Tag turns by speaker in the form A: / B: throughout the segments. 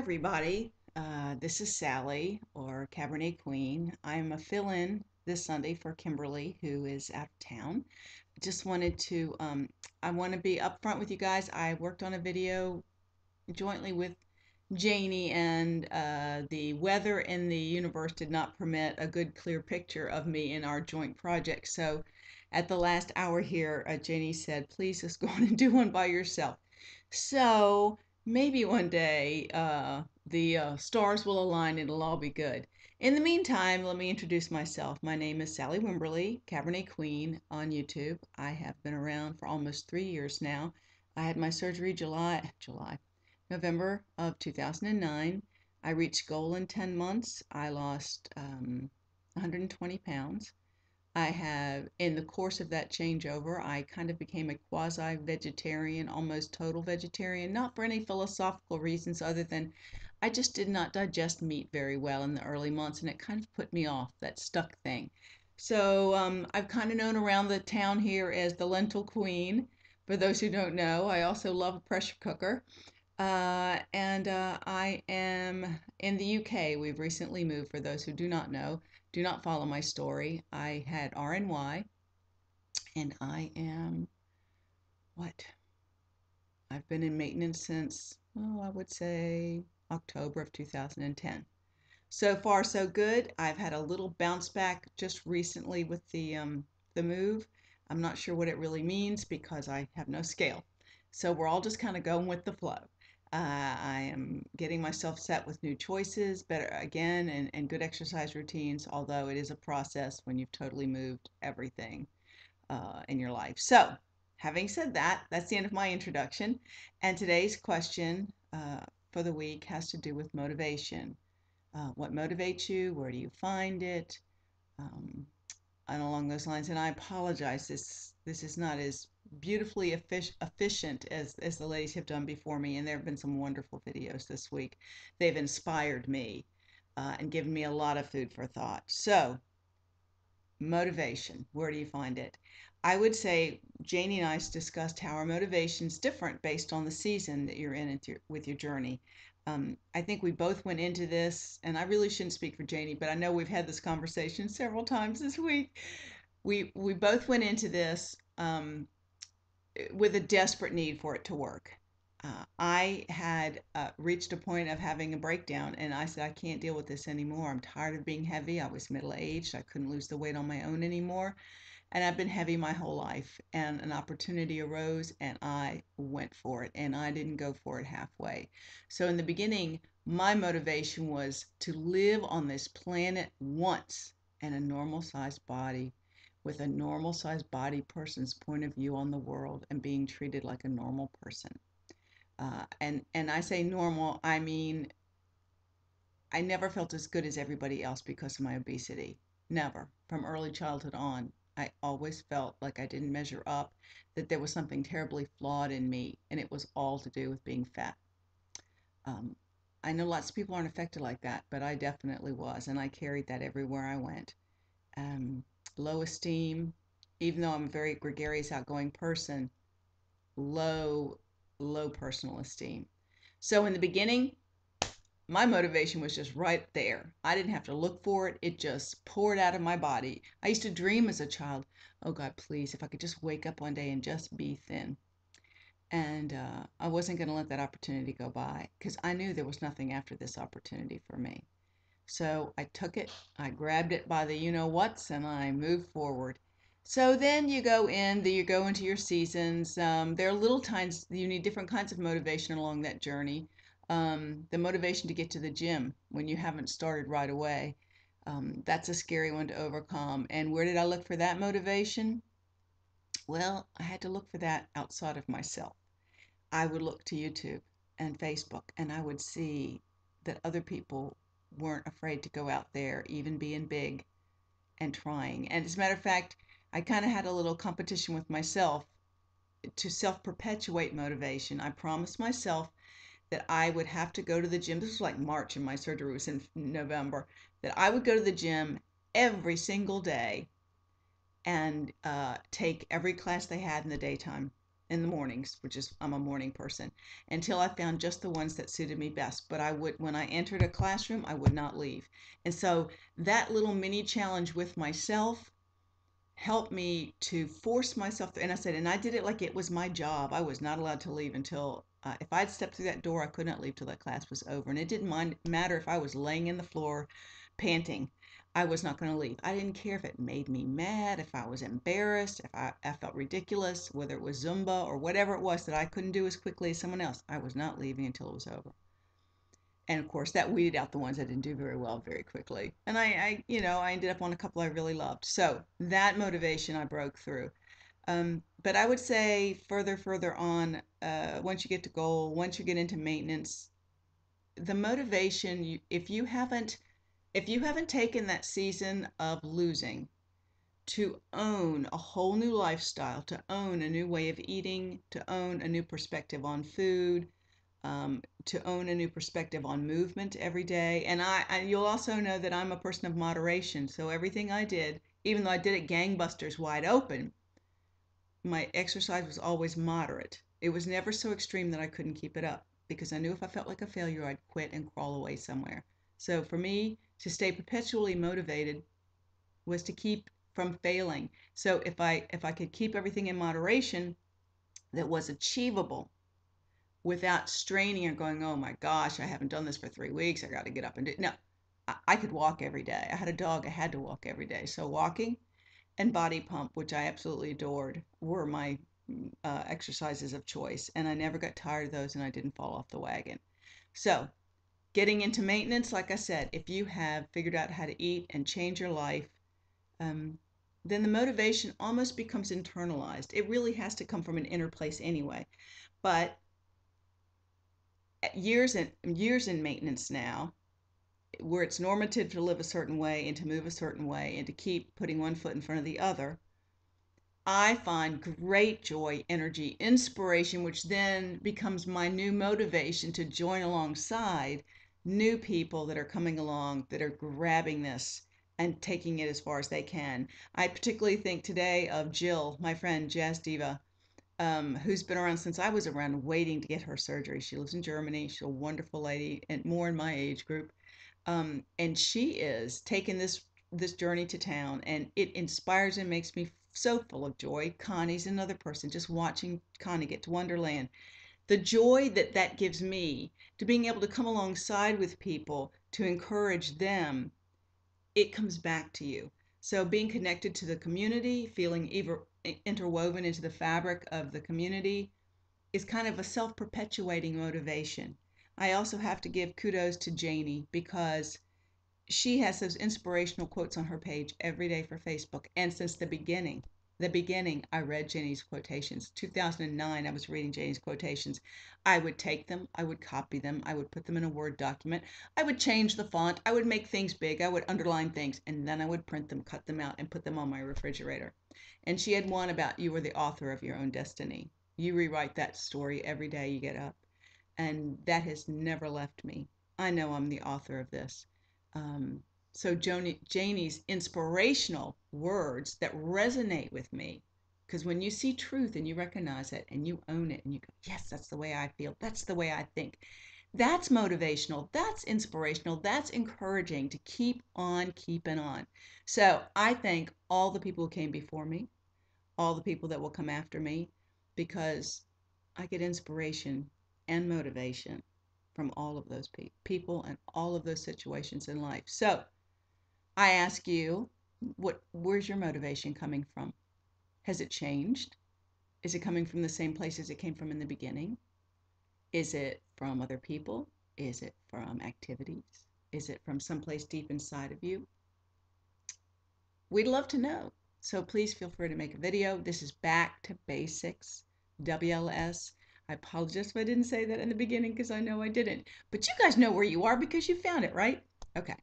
A: everybody. This is Sally, or Cabernetqueen. I'm a fill-in this Sunday for Kimberly, who is out of town. Just wanted to, I want to be upfront with you guys. I worked on a video jointly with Janie, and the weather and the universe did not permit a good, clear picture of me in our joint project. So at the last hour here, Janie said, please just go on and do one by yourself. So maybe one day the stars will align and it'll all be good. In the meantime, let me introduce myself. My name is Sally Wimberly, Cabernet Queen on YouTube. I have been around for almost 3 years now. I had my surgery November of 2009. I reached goal in 10 months. I lost 120 pounds. I have, in the course of that changeover, I kind of became a quasi-vegetarian, almost total vegetarian, not for any philosophical reasons other than I just did not digest meat very well in the early months, and it kind of put me off, that stuck thing. So I've kind of known around the town here as the Lentil Queen. For those who don't know, I also love a pressure cooker. And I am in the UK. We've recently moved. For those who do not know, do not follow my story. I had RNY, and I am what? I've been in maintenance since, well, I would say October of 2010. So far, so good. I've had a little bounce back just recently with the move. I'm not sure what it really means because I have no scale. So we're all just kind of going with the flow. I am getting myself set with new choices, better again, and good exercise routines, although it is a process when you've totally moved everything in your life. So, having said that, that's the end of my introduction. And today's question for the week has to do with motivation. What motivates you? Where do you find it? Um, and along those lines. And I apologize. This is not as beautifully efficient as the ladies have done before me. And there have been some wonderful videos this week. They've inspired me and given me a lot of food for thought. So, motivation. Where do you find it? I would say Janie and I discussed how our motivation is different based on the season that you're in with your journey. I think we both went into this, and I really shouldn't speak for Janie, but I know we've had this conversation several times this week. We both went into this with a desperate need for it to work. I had reached a point of having a breakdown, and I said, I can't deal with this anymore. I'm tired of being heavy. I was middle aged. I couldn't lose the weight on my own anymore. And I've been heavy my whole life. And an opportunity arose, and I went for it. And I didn't go for it halfway. So in the beginning, my motivation was to live on this planet once in a normal sized body with a normal sized body person's point of view on the world and being treated like a normal person. And I say normal, I mean, I never felt as good as everybody else because of my obesity. Never. From early childhood on, I always felt like I didn't measure up, that there was something terribly flawed in me, and it was all to do with being fat. Um, I know lots of people aren't affected like that, but I definitely was, and I carried that everywhere I went. Um, Low esteem, even though I'm a very gregarious, outgoing person, low, low personal esteem. So in the beginning, my motivation was just right there. I didn't have to look for it. It just poured out of my body. I used to dream as a child, oh God, please, if I could just wake up one day and just be thin. And I wasn't going to let that opportunity go by because I knew there was nothing after this opportunity for me. So I took it, I grabbed it by the you know whats, and I moved forward. So then you go into your seasons. There are little times you need different kinds of motivation along that journey. The motivation to get to the gym when you haven't started right away. That's a scary one to overcome. And where did I look for that motivation? Well, I had to look for that outside of myself. I would look to YouTube and Facebook, and I would see that other people weren't afraid to go out there, even being big and trying. And as a matter of fact, I kind of had a little competition with myself to self perpetuate motivation. I promised myself that I would have to go to the gym. This was like March, and my surgery was in November. That I would go to the gym every single day and take every class they had in the daytime. in the mornings, which is I'm a morning person, until I found just the ones that suited me best. But I would, when I entered a classroom, I would not leave. And so that little mini challenge with myself helped me to force myself and I said, and I did it like it was my job. I was not allowed to leave until if I'd stepped through that door, I could not leave till that class was over. And it didn't matter if I was laying in the floor panting. I was not going to leave. I didn't care if it made me mad, if I was embarrassed, if I felt ridiculous, whether it was Zumba or whatever it was that I couldn't do as quickly as someone else. I was not leaving until it was over. And of course, that weeded out the ones that didn't do very well very quickly. And I ended up on a couple I really loved. So that motivation I broke through. But I would say further on, once you get to goal, once you get into maintenance, the motivation, if you haven't taken that season of losing to own a whole new lifestyle, to own a new way of eating, to own a new perspective on food, to own a new perspective on movement every day. And you'll also know that I'm a person of moderation. So everything I did, even though I did it gangbusters wide open, my exercise was always moderate. It was never so extreme that I couldn't keep it up because I knew if I felt like a failure, I'd quit and crawl away somewhere. So for me to stay perpetually motivated was to keep from failing. So if I could keep everything in moderation that was achievable without straining or going, oh my gosh, I haven't done this for 3 weeks. I got to get up and do. No, I could walk every day. I had a dog. I had to walk every day. So walking and body pump, which I absolutely adored, were my exercises of choice. And I never got tired of those and I didn't fall off the wagon. So getting into maintenance, like I said, if you have figured out how to eat and change your life, um, then the motivation almost becomes internalized. It really has to come from an inner place anyway. But years in maintenance now, where it's normative to live a certain way and to move a certain way and to keep putting one foot in front of the other, I find great joy, energy, inspiration, which then becomes my new motivation to join alongside new people that are coming along that are grabbing this and taking it as far as they can. I particularly think today of Jill, my friend Jazz Diva, who's been around since I was around waiting to get her surgery. She lives in Germany. She's a wonderful lady and more in my age group. And she is taking this journey to town, and it inspires and makes me so full of joy. Connie's another person, just watching Connie get to Wonderland. The joy that that gives me to being able to come alongside with people to encourage them, it comes back to you. So being connected to the community, feeling interwoven into the fabric of the community is kind of a self-perpetuating motivation. I also have to give kudos to Janie because she has those inspirational quotes on her page every day for Facebook. And since the beginning, I read Janie's quotations. 2009, I was reading Janie's quotations. I would take them, I would copy them, I would put them in a Word document, I would change the font, I would make things big, I would underline things, and then I would print them, cut them out, and put them on my refrigerator. And she had one about you are the author of your own destiny. You rewrite that story every day you get up. And that has never left me. I know I'm the author of this. Um, so Janie's inspirational words that resonate with me, because when you see truth and you recognize it and you own it and you go, yes, that's the way I feel, that's the way I think, that's motivational, that's inspirational, that's encouraging to keep on keeping on. So I thank all the people who came before me, all the people that will come after me, because I get inspiration and motivation from all of those people and all of those situations in life. So I ask you, where's your motivation coming from? Has it changed? Is it coming from the same place as it came from in the beginning? Is it from other people? Is it from activities? Is it from someplace deep inside of you? We'd love to know. So please feel free to make a video. This is Back to Basics, WLS. I apologize if I didn't say that in the beginning because I know I didn't. But you guys know where you are because you found it, right? Okay.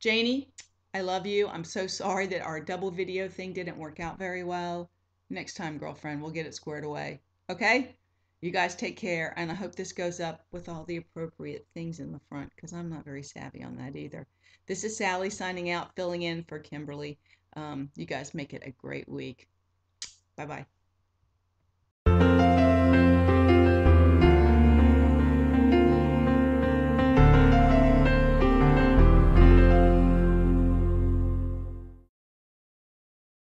A: Janie, I love you. I'm so sorry that our double video thing didn't work out very well. Next time, girlfriend, we'll get it squared away. Okay? You guys take care, and I hope this goes up with all the appropriate things in the front because I'm not very savvy on that either. This is Sally signing out, filling in for Kimberly. You guys make it a great week. Bye bye.